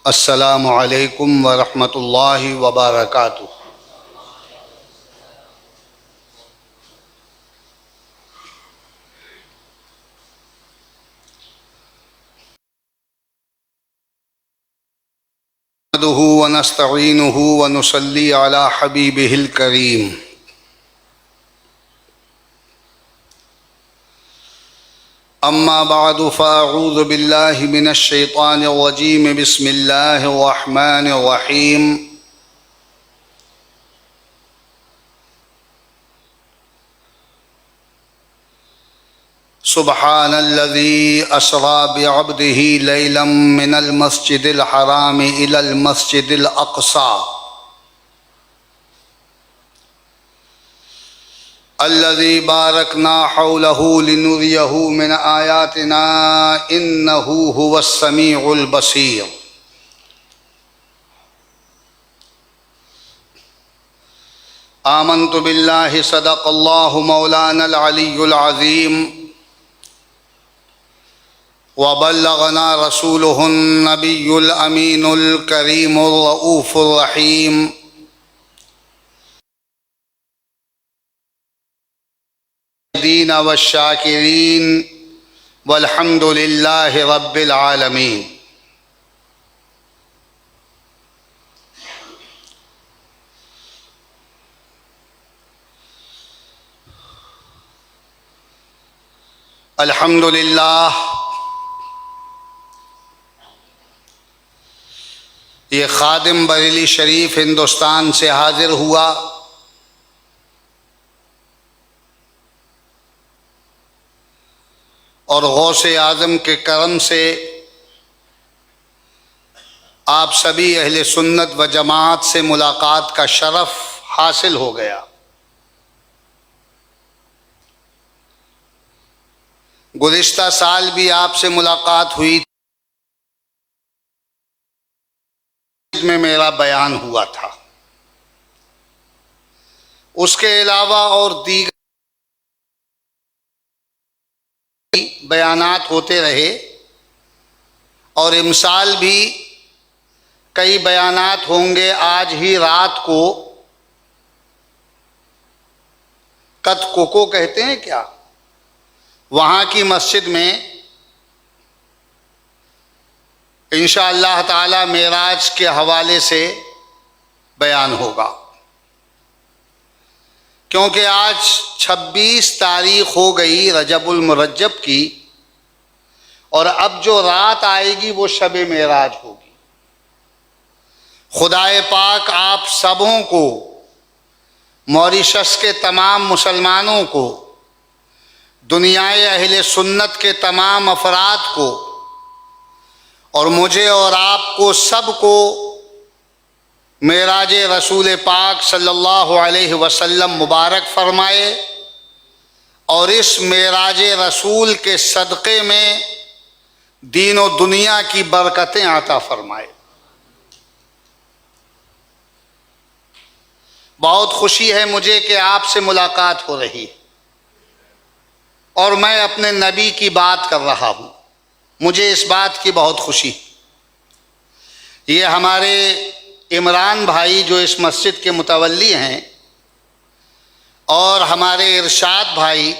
अस्सलामु अलैकुम वरहमतुल्लाहि वबरकातुहू। नहमदुहू व नस्तईनुहु व नुसल्ली अला हबीबिहिल करीम। अम्मा बअदु फ़अऊज़ु बिल्लाहि मिनश शैतानिर रजीम। बिस्मिल्लाहिर रहमानिर रहीम। सुब्हानल्लज़ी अस्रा बिअब्दिही लैलन मिनल मस्जिदिल हराम इलल मस्जिदिल अक़सा अल्लज़ी बारकना हौलहू लिनुरियहू मिन आयातिना इन्नहू हुवस समीउल बसीर। आमन्तु बिल्लाहि सदक़ल्लाहु मौलानल अलियुल अज़ीम व बल्लगना रसूलुहुन नबियुल अमीनुल करीमुर रऊफ़ुर रहीम। दीन व शाकिरीन वल्हम्दुलिल्लाहि रब्बिल आलमीन। अल्हम्दुलिल्लाह, ये खादिम बरेली शरीफ हिंदुस्तान से हाजिर हुआ और गौसे आज़म के करम से आप सभी अहले सुन्नत व जमात से मुलाकात का शरफ़ हासिल हो गया। गुज़िश्ता साल भी आपसे मुलाकात हुई में मेरा बयान हुआ था। उसके अलावा और दीगर बयानात होते रहे और इमसाल भी कई बयानात होंगे। आज ही रात को कत कोको कहते हैं क्या, वहाँ की मस्जिद में इंशाअल्लाह ताला मेराज के हवाले से बयान होगा, क्योंकि आज 26 तारीख हो गई रजबुल मुरज्जब की और अब जो रात आएगी वो शब मेराज होगी। खुदाए पाक आप सबों को, मॉरिशस के तमाम मुसलमानों को, दुनियाए अहले सुन्नत के तमाम अफराद को और मुझे और आपको सबको मेराज रसूल पाक सल्लल्लाहु अलैहि वसल्लम मुबारक फरमाए और इस मेराज रसूल के सदक़े में दीन और दुनिया की बरकतें अता फरमाए। बहुत खुशी है मुझे कि आपसे मुलाकात हो रही है और मैं अपने नबी की बात कर रहा हूँ। मुझे इस बात की बहुत खुशी। ये हमारे इमरान भाई जो इस मस्जिद के मुतवल्ली हैं और हमारे इरशाद भाई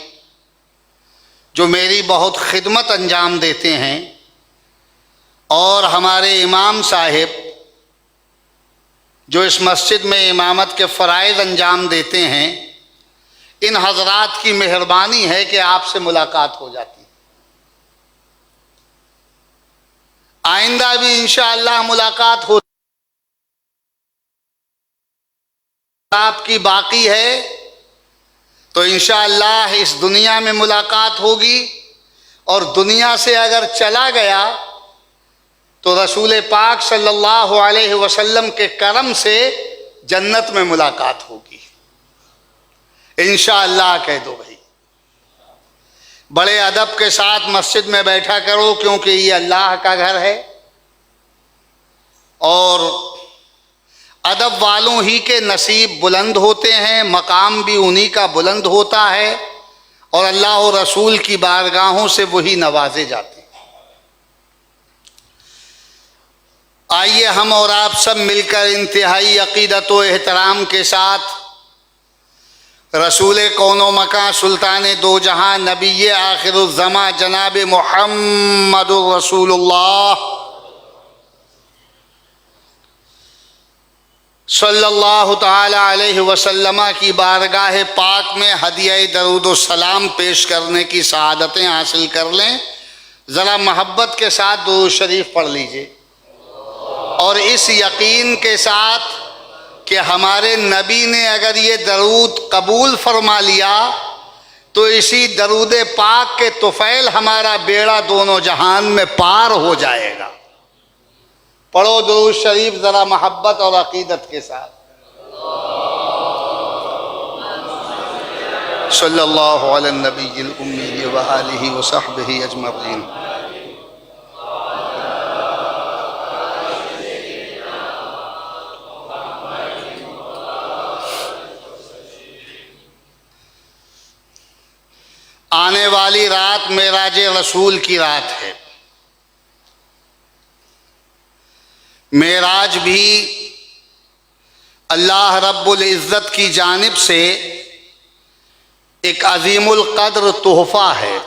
जो मेरी बहुत खिदमत अंजाम देते हैं और हमारे इमाम साहिब जो इस मस्जिद में इमामत के फ़राइज़ अंजाम देते हैं, इन हज़रात की मेहरबानी है कि आपसे मुलाकात हो जाती है। आइंदा भी इंशाअल्लाह मुलाकात हो आपकी बाकी है तो इंशाअल्लाह इस दुनिया में मुलाकात होगी और दुनिया से अगर चला गया तो रसूल पाक सल्लल्लाहु अलैहि वसल्लम के करम से जन्नत में मुलाकात होगी इंशाअल्लाह। कह दो भाई, बड़े अदब के साथ मस्जिद में बैठा करो, क्योंकि ये अल्लाह का घर है और अदब वालों ही के नसीब बुलंद होते हैं, मकाम भी उन्हीं का बुलंद होता है और अल्लाह और रसूल की बारगाहों से वही नवाजे जाते हैं। आइए हम और आप सब मिलकर इंतहाई अकीदत व एहतराम के साथ रसूल कौनो मकां सुल्तान दो जहां नबी आखिरुज़्ज़मा जनाब मुहम्मदुर रसूलुल्लाह सल्लल्लाहु ताला अलैहि वसल्लम की बारगाह पाक में हदिया दरूद व सलाम पेश करने की सआदतें हासिल कर लें। ज़रा मोहब्बत के साथ दुरूद शरीफ पढ़ लीजिए और इस यकीन के साथ कि हमारे नबी ने अगर ये दरूद कबूल फरमा लिया तो इसी दरूद पाक के तुफ़ैल हमारा बेड़ा दोनों जहान में पार हो जाएगा। पढ़ो दुरूद शरीफ ज़रा मोहब्बत और अकीदत के साथ। सल्लल्लाहु अला नबील उम्मी व आलिहि व सहबिहि अजमईन। आने वाली रात मेराज रसूल की रात है। मेराज भी अल्लाह रब्बुल इज़्ज़त की जानिब से एक अज़ीमुल क़द्र तोहफ़ा है।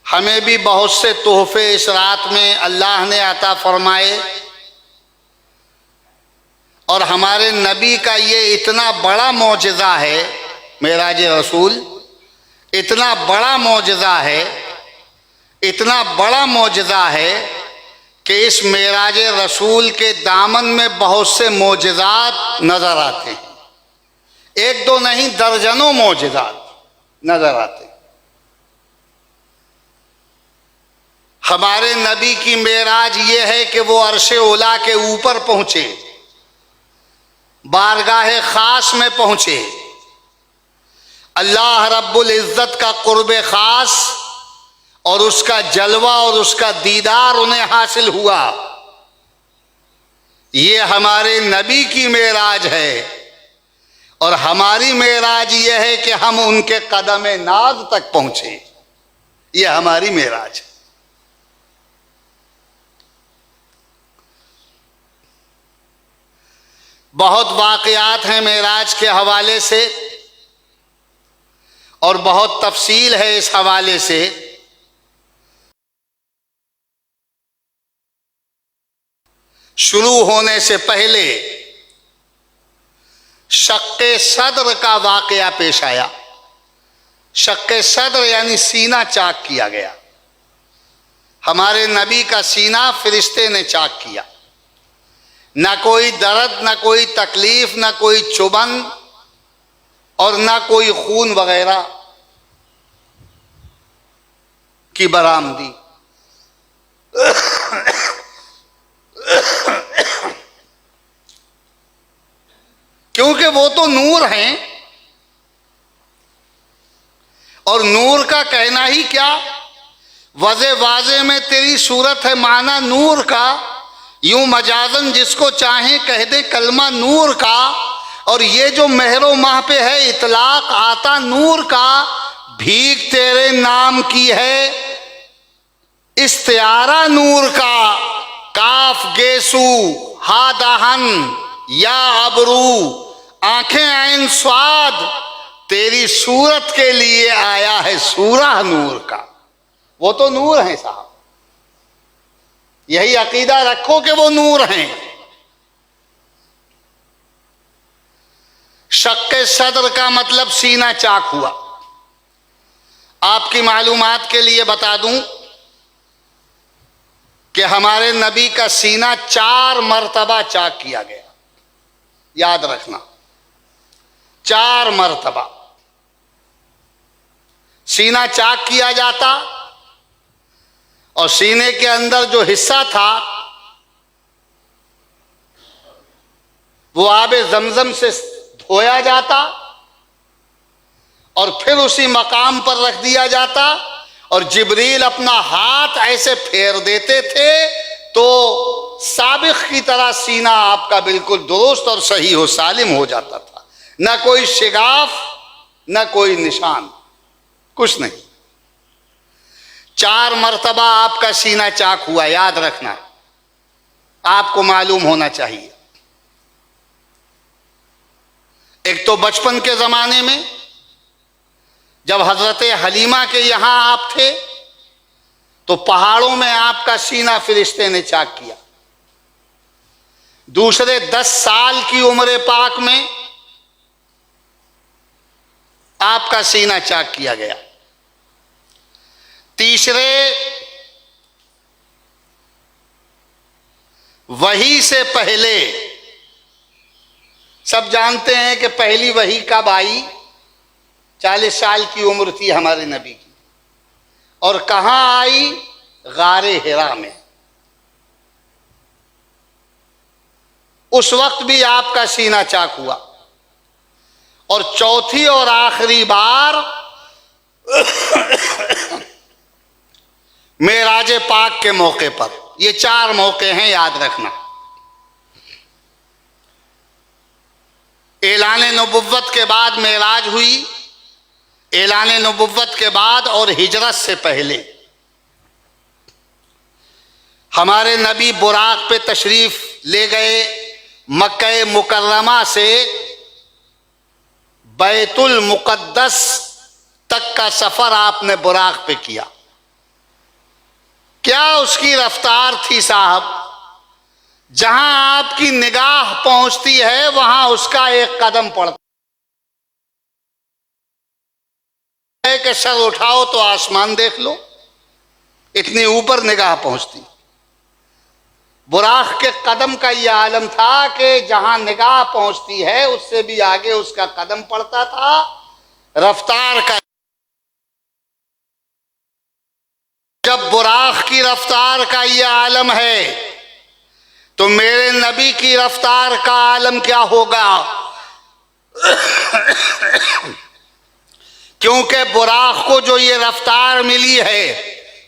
हमें भी बहुत से तोहफ़े इस रात में अल्लाह ने अता फरमाए और हमारे नबी का ये इतना बड़ा मौजज़ा है, मेराज रसूल इतना बड़ा मौजज़ा है, इतना बड़ा मौजज़ा है कि इस मेराज रसूल के दामन में बहुत से मौजज़ात नज़र आते हैं। एक दो नहीं, दर्जनों मौजज़ात नज़र आते हैं। हमारे नबी की मेराज ये है कि वो अर्शे ओला के ऊपर पहुँचे, बारगाह ख़ास में पहुँचे, अल्लाह रब्बुल इज़्ज़त का क़ुर्ब ख़ास और उसका जलवा और उसका दीदार उन्हें हासिल हुआ। ये हमारे नबी की मेराज है और हमारी मेराज ये है कि हम उनके कदम नाज तक पहुंचे। ये हमारी मेराज है। बहुत वाक़यात हैं मेराज के हवाले से और बहुत तफसील है इस हवाले से। शुरू होने से पहले शक्के सद्र का वाक़या पेश आया। शक्के सद्र यानी सीना चाक किया गया। हमारे नबी का सीना फरिश्ते ने चाक किया। ना कोई दर्द, ना कोई तकलीफ, ना कोई चुभन और ना कोई खून वगैरह की बरामदी। क्योंकि वो तो नूर हैं और नूर का कहना ही क्या, वज़े वाज़े में तेरी सूरत है माना नूर का, यूं मजाजन जिसको चाहे कह दे कलमा नूर का। और ये जो महरो माह पे है इतलाक आता नूर का, भीख तेरे नाम की है इस्तियारा नूर का। काफ गेसू हा दहन या अबरू आंखें ऐन स्वाद, तेरी सूरत के लिए आया है सूरह नूर का। वो तो नूर हैं साहब, यही अकीदा रखो कि वो नूर हैं। शक्के सद्र का मतलब सीना चाक हुआ। आपकी मालूमात के लिए बता दूं कि हमारे नबी का सीना 4 मरतबा चाक किया गया। याद रखना, 4 मरतबा सीना चाक किया जाता और सीने के अंदर जो हिस्सा था वो आबे जमजम से धोया जाता और फिर उसी मकाम पर रख दिया जाता और जिब्रील अपना हाथ ऐसे फेर देते थे तो साबिक की तरह सीना आपका बिल्कुल दुरुस्त और सही हो सालिम हो जाता था। न कोई शिगाफ, न कोई निशान, कुछ नहीं। 4 मरतबा आपका सीना चाक हुआ, याद रखना, आपको मालूम होना चाहिए। एक तो बचपन के ज़माने में जब हज़रत हलीमा के यहाँ आप थे तो पहाड़ों में आपका सीना फरिश्ते ने चाक किया। दूसरे 10 साल की उम्र पाक में आपका सीना चाक किया गया। तीसरे वही से पहले, सब जानते हैं कि पहली वही कब आई, 40 साल की उम्र थी हमारे नबी की, और कहां आई, गारे हिरा में। उस वक्त भी आपका सीना चाक हुआ। और चौथी और आखिरी बार मेराज पाक के मौके पर। ये 4 मौके हैं, याद रखना। ऐलान नबुव्वत के बाद मेराज हुई, ऐलान नबुव्वत के बाद और हिजरत से पहले हमारे नबी बुराक पे तशरीफ ले गए। मक्का मुकर्रमा से बैतुल मुक़द्दस तक का सफर आपने बुराक पे किया। क्या उसकी रफ्तार थी साहब, जहां आपकी निगाह पहुंचती है वहां उसका एक कदम पड़ता है कि सर उठाओ तो आसमान देख लो, इतनी ऊपर निगाह पहुंचती। बुराक के कदम का यह आलम था कि जहां निगाह पहुंचती है उससे भी आगे उसका कदम पड़ता था। रफ्तार का, जब बुराक की रफ्तार का यह आलम है तो मेरे नबी की रफ्तार का आलम क्या होगा। क्योंकि बुराक को जो ये रफ्तार मिली है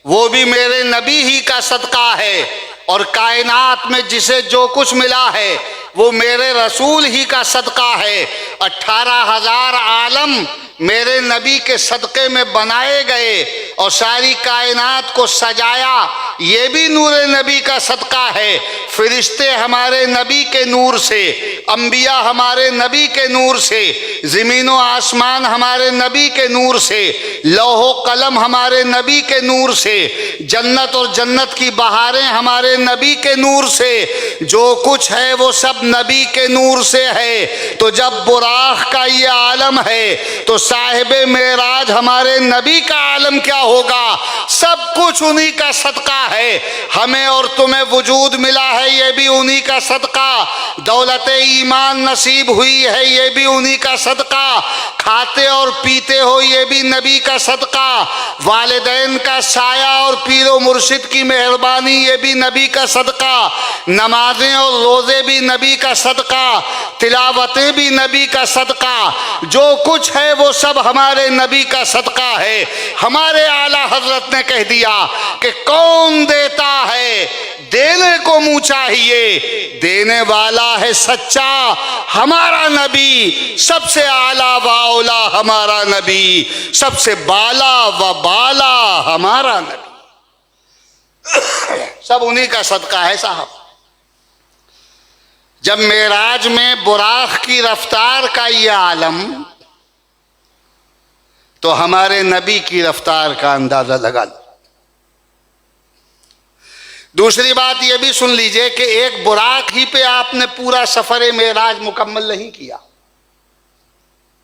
वो भी मेरे नबी ही का सदका है, और कायनात में जिसे जो कुछ मिला है वो मेरे रसूल ही का सदका है। 18,000 आलम मेरे नबी के सदक़े में बनाए गए और सारी कायनात को सजाया, ये भी नूर नबी का सदका है। फरिश्ते हमारे नबी के नूर से, अंबिया हमारे नबी के नूर से, ज़मीन व आसमान हमारे नबी के नूर से, लौहो कलम हमारे नबी के नूर से, जन्नत और जन्नत की बहारें हमारे नबी के नूर से, जो कुछ है वो सब नबी के नूर से है। तो जब बुराक का ये आलम है तो साहिबे मेराज हमारे नबी का आलम क्या होगा। सब कुछ उन्हीं का सदका है। हमें और तुम्हें वजूद मिला है ये भी उन्हीं का सदका, दौलत ईमान नसीब हुई है ये भी उन्हीं का सदका, खाते और पीते हो ये भी नबी का सदका, वालिदैन का साया और पीरो मुर्शिद की मेहरबानी ये भी नबी का सदका, नमाजें और रोज़े भी नबी का सदका, तिलावतें भी नबी का सदका, जो कुछ है वो सब हमारे नबी का सदका है। हमारे आला हजरत ने कह दिया कि कौन देता है, देने को मुँह चाहिए, देने वाला है सच्चा हमारा नबी, सबसे आला व औला हमारा नबी, सबसे बाला व बाला हमारा नबी। सब उन्हीं का सदका है साहब। जब मेराज में बुराक की रफ्तार का यह आलम, तो हमारे नबी की रफ्तार का अंदाजा लगा लो। दूसरी बात यह भी सुन लीजिए कि एक बुराक ही पे आपने पूरा सफर मेराज मुकम्मल नहीं किया,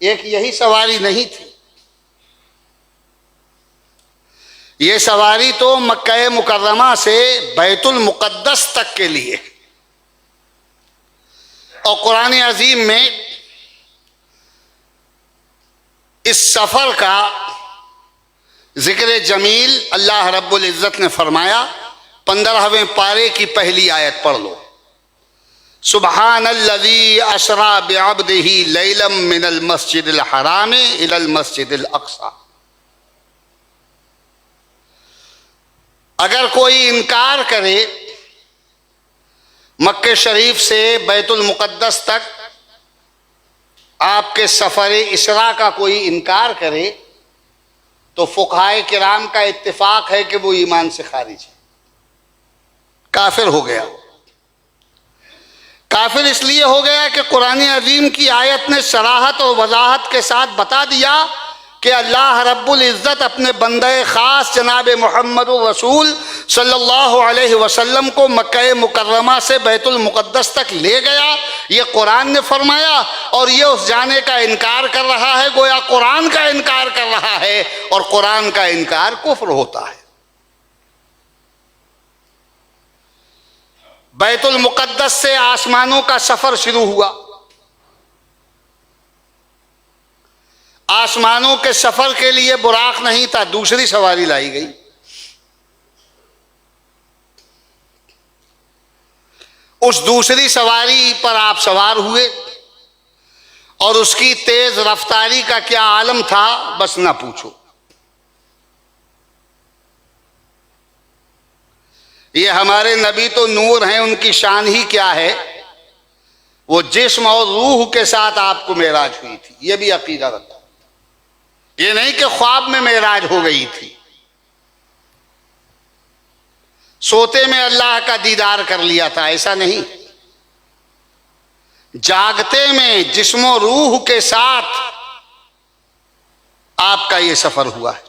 एक यही सवारी नहीं थी। ये सवारी तो मक्का मुकर्रमा से बैतुल मुक़द्दस तक के लिए। और कुरान अजीम में इस सफ़र का ज़िक्र जमील अल्लाह रब्बुल इज़्ज़त ने फरमाया। 15वें पारे की पहली आयत पढ़ लो। सुब्हानल्लज़ी असरा बिअब्दिही लैलम मिनल मस्जिदिल हराम इलल मस्जिदिल अक़सा। अगर कोई इनकार करे मक्के शरीफ से बैतुल मुक़द्दस तक आपके सफ़र इसरा का कोई इनकार करे तो फुक़हाए किराम का इत्तिफाक है कि वो ईमान से खारिज है, काफिर हो गया। काफिर इसलिए हो गया कि कुरान अजीम की आयत ने सराहत और वजाहत के साथ बता दिया कि अल्लाह रब्बुल इज़्ज़त अपने बंदे ख़ास जनाब मोहम्मद रसूल सल्लल्लाहु अलैहि वसल्लम को मक्का मुकर्रमा से बैतुल मुक़द्दस तक ले गया, ये कुरान ने फरमाया, और ये उस जाने का इनकार कर रहा है, गोया कुरान का इनकार कर रहा है, और कुरान का इनकार कुफ्र होता है। बैतुल मुक़द्दस से आसमानों का सफ़र शुरू हुआ। आसमानों के सफ़र के लिए बुराक नहीं था, दूसरी सवारी लाई गई। उस दूसरी सवारी पर आप सवार हुए और उसकी तेज रफ्तारी का क्या आलम था बस ना पूछो। ये हमारे नबी तो नूर हैं, उनकी शान ही क्या है, वो जिस्म और रूह के साथ आपको मेराज हुई थी, ये भी अकीदा रखो। ये नहीं कि ख्वाब में मेराज हो गई थी, सोते में अल्लाह का दीदार कर लिया था, ऐसा नहीं। जागते में जिस्मो रूह के साथ आपका ये सफर हुआ है।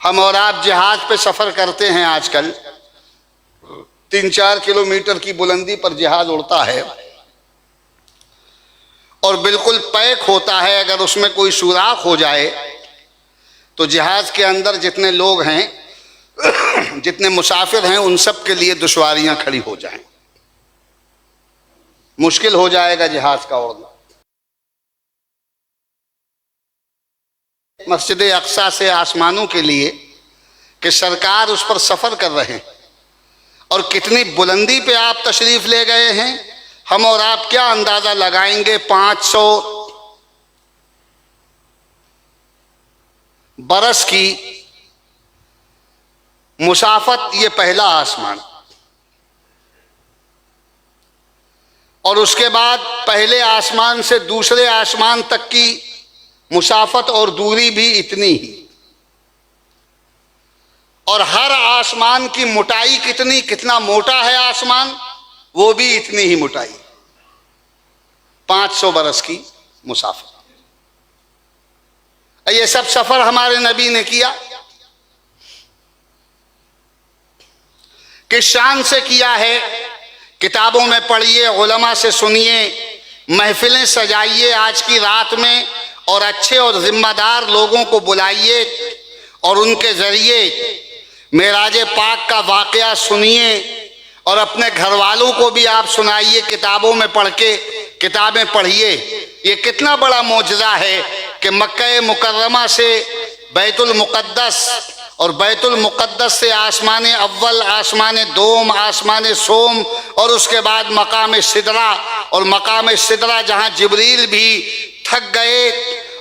हम और आप जहाज पे सफर करते हैं, आजकल 3-4 किलोमीटर की बुलंदी पर जहाज उड़ता है और बिल्कुल पैक होता है। अगर उसमें कोई सुराख हो जाए तो जहाज के अंदर जितने लोग हैं, जितने मुसाफिर हैं, उन सब के लिए दुश्वारियां खड़ी हो जाएं, मुश्किल हो जाएगा जहाज का उड़ना। मस्जिद अक्सा से आसमानों के लिए कि सरकार उस पर सफर कर रहे हैं, और कितनी बुलंदी पे आप तशरीफ ले गए हैं, हम और आप क्या अंदाजा लगाएंगे। 500 बरस की मुसाफत, ये पहला आसमान, और उसके बाद पहले आसमान से दूसरे आसमान तक की मुसाफत और दूरी भी इतनी ही, और हर आसमान की मोटाई कितनी, कितना मोटा है आसमान, वो भी इतनी ही मोटाई। 500 बरस की मुसाफिर। ये सब सफर हमारे नबी ने किया, किस शान से किया है, किताबों में पढ़िए, उलमा से सुनिए, महफिलें सजाइए आज की रात में, और अच्छे और जिम्मेदार लोगों को बुलाइए और उनके जरिए मेराज पाक का वाकया सुनिए, और अपने घर वालों को भी आप सुनाइए, किताबों में पढ़ के, किताबें पढ़िए। ये कितना बड़ा मौजज़ा है कि मक्का मुकर्रमा से बैतुल मुक़द्दस, और बैतुल मुक़द्दस से आसमान अव्वल, आसमान दोम, आसमान सोम, और उसके बाद मकाम सिदरा, और मकाम सिदरा जहाँ जिब्रील भी थक गए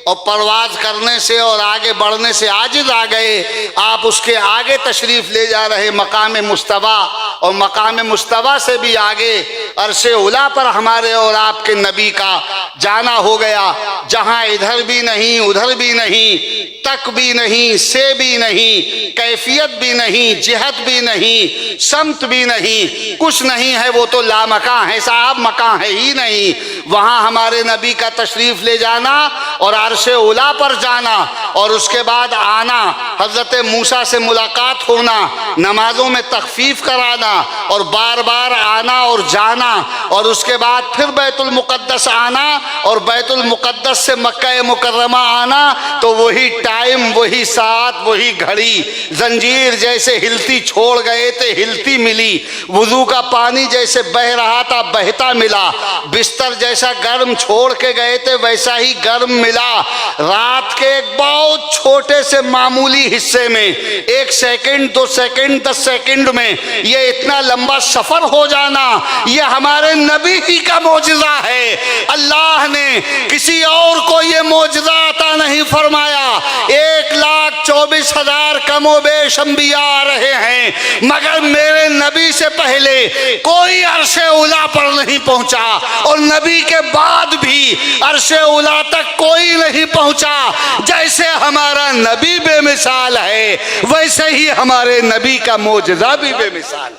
और परवाज करने से और आगे बढ़ने से आजिज आ गए, आप उसके आगे तशरीफ ले जा रहे मकाम मुस्तवा, और मकाम मुस्तवा से भी आगे अर्शे उला पर हमारे और आपके नबी का जाना हो गया, जहां इधर भी नहीं, उधर भी नहीं, तक भी नहीं, से भी नहीं, कैफियत भी नहीं, जिहत भी नहीं, समत भी नहीं, कुछ नहीं है, वो तो लामकां है साहब, मकां है ही नहीं। वहां हमारे नबी का तशरीफ ले जाना और अर्शे उला पर जाना, और उसके बाद आना, हजरत मूसा से मुलाकात होना, नमाजों में तखफीफ कराना, और बार बार आना और जाना, और उसके बाद फिर बैतुल मुक़द्दस आना, और बैतुल मुक़द्दस से मक्का मुकर्रमा आना, तो वही टाइम, वही साथ, वही घड़ी, जंजीर जैसे हिलती छोड़ गए थे हिलती मिली, वुजू का पानी जैसे बह रहा था बहता मिला, बिस्तर जैसा गर्म छोड़ के गए थे वैसा ही गर्म मिला। रात के एक बहुत छोटे से मामूली हिस्से में, 1 सेकंड, 2 सेकंड, 10 सेकंड में ये इतना लंबा सफर हो जाना, ये हमारे नबी ही का मौजज़ा है। अल्लाह ने किसी और को ये मौजज़ा अता नहीं फरमाया। 1 लाख 1,24,000 कमोबेश अंबिया आ रहे हैं, मगर मेरे नबी से पहले कोई अर्शे उला पर नहीं पहुंचा और नबी के बाद भी अर्शे उला तक कोई नहीं पहुंचा। जैसे हमारा नबी बेमिसाल है, वैसे ही हमारे नबी का मोजज़ा भी बेमिसाल है,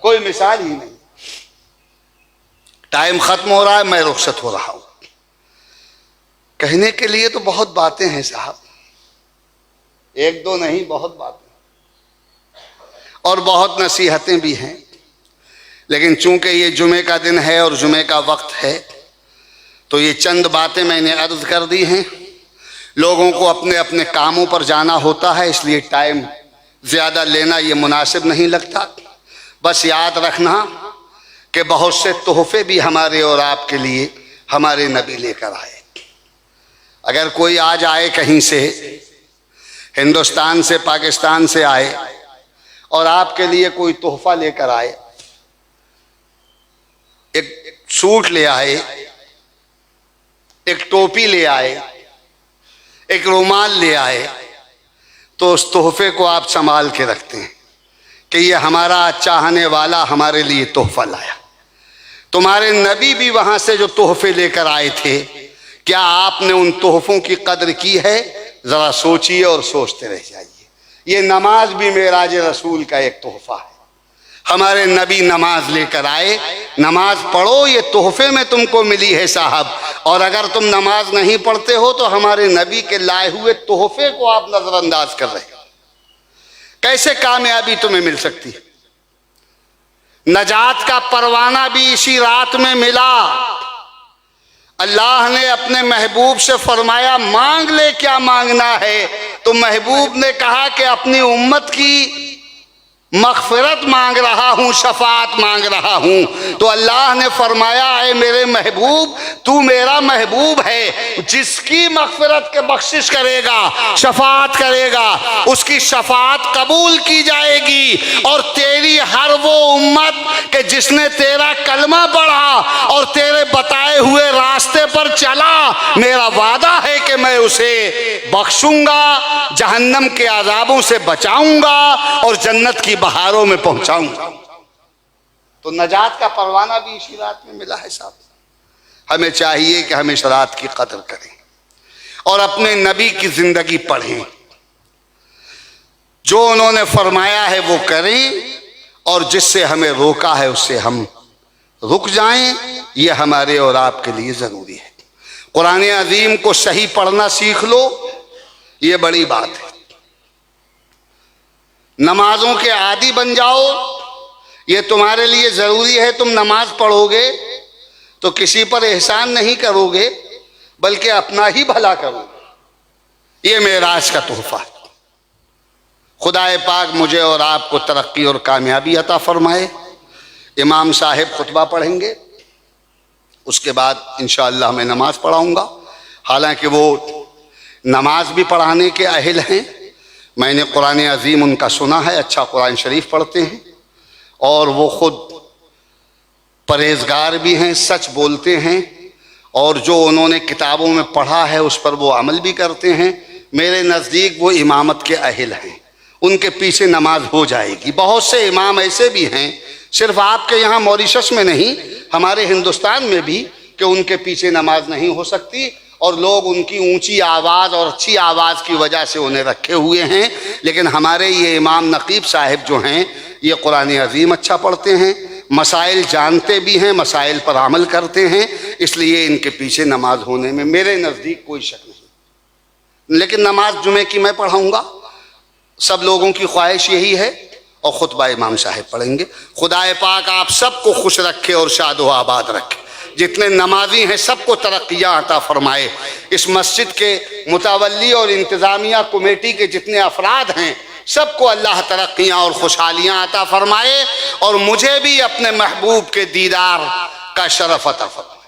कोई मिसाल ही नहीं। टाइम खत्म हो रहा है, मैं रुखसत हो रहा हूं। कहने के लिए तो बहुत बातें हैं साहब, एक दो नहीं, बहुत बातें और बहुत नसीहतें भी हैं, लेकिन चूंकि ये जुमे का दिन है और जुमे का वक्त है, तो ये चंद बातें मैंने अर्ज कर दी हैं। लोगों को अपने अपने कामों पर जाना होता है, इसलिए टाइम ज़्यादा लेना ये मुनासिब नहीं लगता। बस याद रखना कि बहुत से तोहफे भी हमारे और आपके लिए हमारे नबी लेकर आए। अगर कोई आज आए कहीं से, हिंदुस्तान से, पाकिस्तान से आए और आपके लिए कोई तोहफा लेकर आए, एक सूट ले आए, एक टोपी ले आए, एक रुमाल ले आए, तो उस तोहफे को आप संभाल के रखते हैं कि ये हमारा चाहने वाला हमारे लिए तोहफा लाया। तुम्हारे नबी भी वहां से जो तोहफे लेकर आए थे, क्या आपने उन तोहफों की कदर की है? जरा सोचिए और सोचते रह जाइए। ये नमाज भी मेराज रसूल का एक तोहफा है। हमारे नबी नमाज लेकर आए, नमाज पढ़ो, ये तोहफे में तुमको मिली है साहब। और अगर तुम नमाज नहीं पढ़ते हो तो हमारे नबी के लाए हुए तोहफे को आप नजरअंदाज कर रहे हो। कैसे कामयाबी तुम्हें मिल सकती है? नजात का परवाना भी इसी रात में मिला। अल्लाह ने अपने महबूब से फरमाया, मांग ले क्या मांगना है। तो महबूब ने कहा कि अपनी उम्मत की मग़फ़िरत मांग रहा हूँ, शफ़ाअत मांग रहा हूँ। तो अल्लाह ने फरमाया, ऐ मेरे महबूब, तू मेरा महबूब है, जिसकी मग़फ़िरत के बख्शिश करेगा, शफ़ाअत करेगा, उसकी शफ़ाअत कबूल की जाएगी। और तेरी हर वो उम्मत के जिसने तेरा कलमा पढ़ा और तेरे बताए हुए रास्ते पर चला, मेरा वादा है कि मैं उसे बख्शूंगा, जहन्नम के अज़ाबों से बचाऊंगा और जन्नत की बहारों में पहुंचाऊंगा। तो नजात का परवाना भी इसी रात में मिला है साहब। हमें चाहिए कि हम इस रात की कदर करें और अपने नबी की जिंदगी पढ़ें। जो उन्होंने फरमाया है वो करें और जिससे हमें रोका है उससे हम रुक जाएं। ये हमारे और आपके लिए जरूरी है। कुरान अजीम को सही पढ़ना सीख लो, ये बड़ी बात है। नमाजों के आदी बन जाओ, ये तुम्हारे लिए ज़रूरी है। तुम नमाज पढ़ोगे तो किसी पर एहसान नहीं करोगे, बल्कि अपना ही भला करोगे। ये मेराज का तोहफा है। खुदाए पाक मुझे और आपको तरक्की और कामयाबी अता फरमाए। इमाम साहिब खुतबा पढ़ेंगे, उसके बाद इंशाअल्लाह मैं नमाज पढ़ाऊँगा। हालांकि वो नमाज भी पढ़ाने के अहल हैं। मैंने कुरान अजीम उनका सुना है, अच्छा कुरान शरीफ पढ़ते हैं और वो खुद परहेजगार भी हैं, सच बोलते हैं और जो उन्होंने किताबों में पढ़ा है उस पर वो अमल भी करते हैं। मेरे नज़दीक वो इमामत के अहल हैं, उनके पीछे नमाज हो जाएगी। बहुत से इमाम ऐसे भी हैं, सिर्फ आपके यहाँ मॉरिशस में नहीं, हमारे हिंदुस्तान में भी, कि उनके पीछे नमाज नहीं हो सकती और लोग उनकी ऊंची आवाज़ और अच्छी आवाज़ की वजह से उन्हें रखे हुए हैं। लेकिन हमारे ये इमाम नकीब साहिब जो हैं, ये कुरान अजीम अच्छा पढ़ते हैं, मसाइल जानते भी हैं, मसाइल पर अमल करते हैं, इसलिए इनके पीछे नमाज होने में मेरे नज़दीक कोई शक नहीं। लेकिन नमाज जुमे की मैं पढ़ाऊँगा, सब लोगों की ख्वाहिश यही है और खुतबा इमाम साहिब पढ़ेंगे। खुदाए पाक आप सबको खुश रखे और शादो आबाद रखे। जितने नमाजी हैं सबको तरक्कियाँ अता फरमाए। इस मस्जिद के मुतवल्ली और इंतज़ामिया कमेटी के जितने अफराद हैं सबको अल्लाह तरक्कियाँ और खुशहालियाँ अता फरमाए और मुझे भी अपने महबूब के दीदार का शरफ अता फरमाए।